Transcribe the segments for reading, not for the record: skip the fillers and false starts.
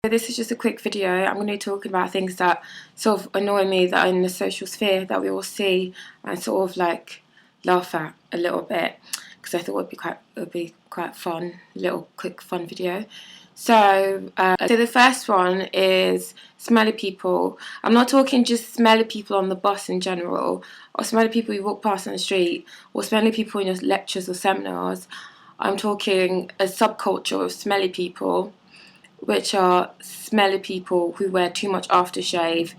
This is just a quick video. I'm going to be talking about things that sort of annoy me that are in the social sphere that we all see and sort of like laugh at a little bit, because I thought it would be quite fun, little quick fun video. So the first one is smelly people. I'm not talking just smelly people on the bus in general, or smelly people you walk past on the street, or smelly people in your lectures or seminars. I'm talking a subculture of smelly people, which are smelly people who wear too much aftershave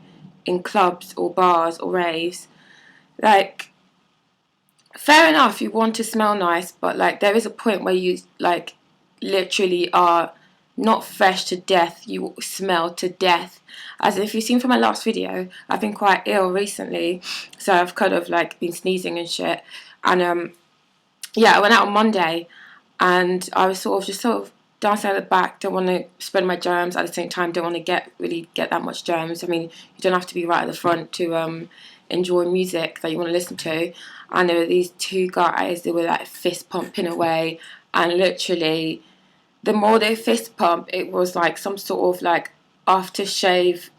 in clubs or bars or raves. Like, fair enough, you want to smell nice, but like there is a point where you like literally are not fresh to death, you smell to death. As if you've seen from my last video, I've been quite ill recently, so I've kind of like been sneezing and shit. And yeah, I went out on Monday and I was sort of dancing at the back, don't want to spread my germs, at the same time don't want to really get that much germs. I mean, you don't have to be right at the front to enjoy music that you want to listen to. And there were these two guys, they were like fist pumping away, and literally the more they fist pump, it was like some sort of like aftershave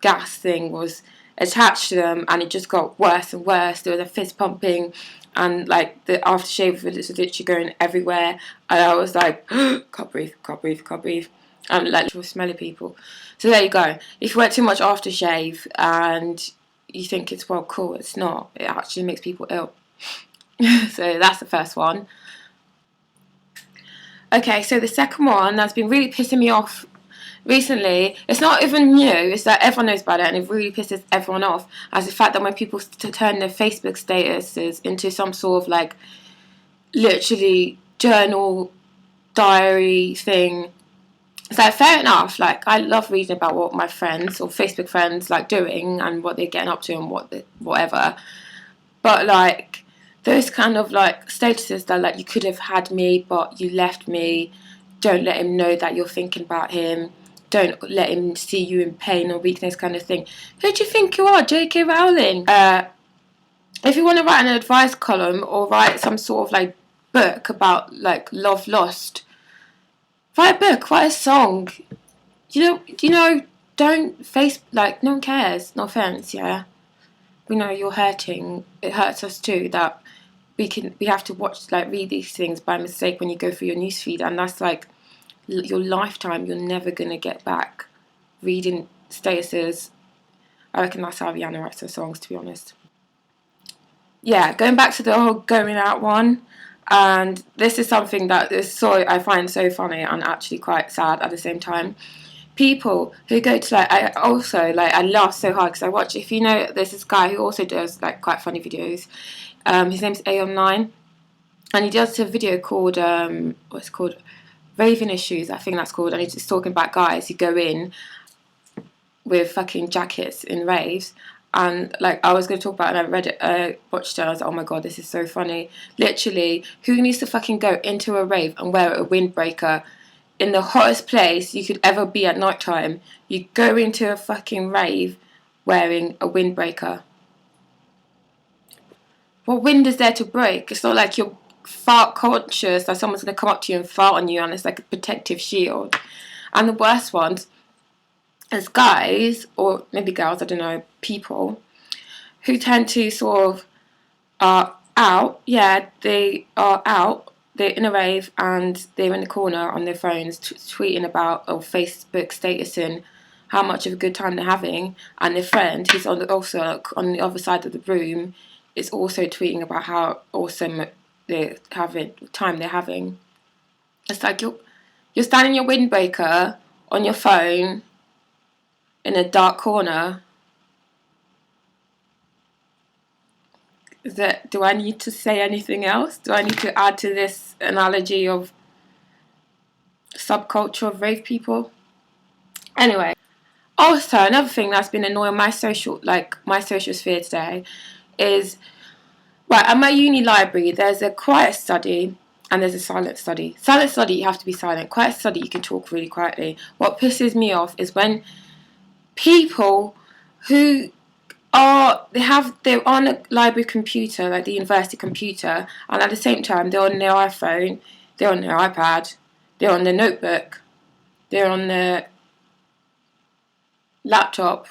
gas thing was attached to them, and it just got worse and worse. There was a fist pumping, and like the aftershave was literally going everywhere, and I was like, can't breathe, can't breathe, can't breathe. And like smelly people. So there you go. If you wear too much aftershave and you think it's well cool, it's not. It actually makes people ill. So that's the first one. Okay, so the second one that's been really pissing me off recently, it's not even new, it's that everyone knows about it and it really pisses everyone off, as the fact that when people turn their Facebook statuses into some sort of like literally journal diary thing. It's like, fair enough, like I love reading about what my friends or Facebook friends like doing and what they're getting up to and whatever, but like those kind of like statuses that like you could have had me but you left me, don't let him know that you're thinking about him, don't let him see you in pain or weakness, kind of thing. Who do you think you are, J.K. Rowling? If you want to write an advice column or write some sort of like book about like love lost, write a book, write a song. You know, don't face like no one cares. No offense, yeah. We know you're hurting. It hurts us too that we have to read these things by mistake when you go through your newsfeed, and that's like your lifetime. You're never gonna get back reading statuses. I reckon that's how Rihanna writes her songs, to be honest. Yeah, going back to the whole going out one, and this is something that I find so funny and actually quite sad at the same time. People who go to I laugh so hard because I watch, if you know, there's this guy who also does like quite funny videos. His name's Aeon9, and he does a video called what's it called, Raving Issues, I think that's called, and he's just talking about guys who go in with fucking jackets in raves. And like I was going to talk about it, and I read it, watched it, and I was like, oh my god, this is so funny. Literally, who needs to fucking go into a rave and wear a windbreaker in the hottest place you could ever be at night time? You go into a fucking rave wearing a windbreaker. What wind is there to break? It's not like you're fart conscious that someone's going to come up to you and fart on you, and it's like a protective shield. And the worst ones, as guys, or maybe girls, I don't know, people, who tend to sort of are out, yeah, they are out, they're in a rave, and they're in the corner on their phones tweeting about, or Facebook statusing how much of a good time they're having, and their friend, who's also on the other side of the room, is also tweeting about how awesome they're having. It's like you're standing your windbreaker on your phone in a dark corner. Do I need to say anything else? Do I need to add to this analogy of subculture of rave people? Anyway, also another thing that's been annoying my social sphere today is, right, at my uni library there's a quiet study and there's a silent study. Silent study, you have to be silent. Quiet study, you can talk really quietly. What pisses me off is when people who they're on a library computer, like the university computer, and at the same time they're on their iPhone, they're on their iPad, they're on their notebook, they're on their laptop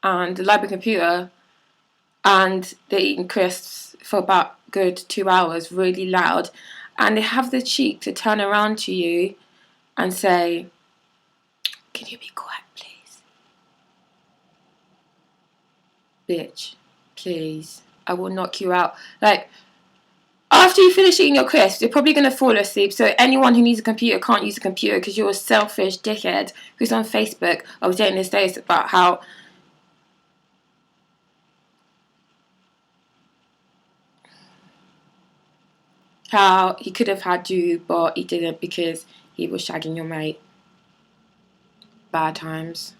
and the library computer, and they're eating crisps for about good 2 hours, really loud, and they have the cheek to turn around to you and say, "Can you be quiet, please? Bitch, please. I will knock you out." Like, after you finish eating your crisps, you're probably going to fall asleep. So anyone who needs a computer can't use a computer because you're a selfish dickhead who's on Facebook updating his status about how he could have had you, but he didn't because he was shagging your mate. Bad times.